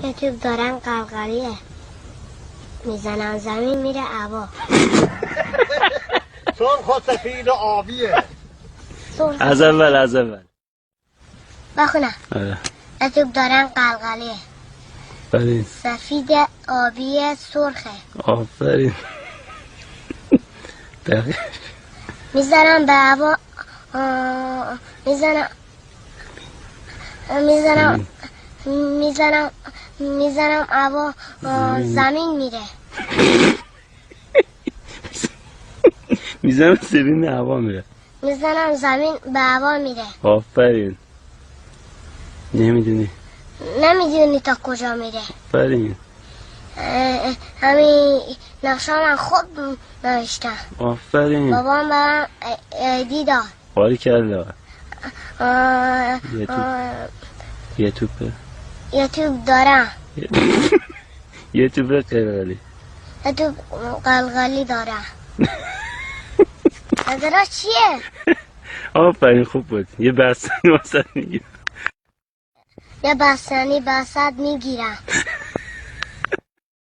یه توپ دارم قلقلیه میزنم زمین میره هوا. سرخ و سفید و آبیه. از اول بخونم. آره. یه توپ دارم قلقلیه آفرین. سفید آبی سرخه. آفرین. دقیق. میزنم به هوا. میزنم هوا. زمین میره. میزنم زمین به هوا میره. میزنم زمین به هوا میره. آفرین. نمیدونی تا کجا میره. آفرین. همین نقشه من خود نوشتم. آفرین. بابام برام ایدی داد. باری کرده. یه توپ دارم. یه توپ قلقلی. یه توپ قلقلی دارم. نظرها چیه؟ آفرین خوب بود. یه بستنی واسه میگیرم. یه بستنی بسد میگیرم.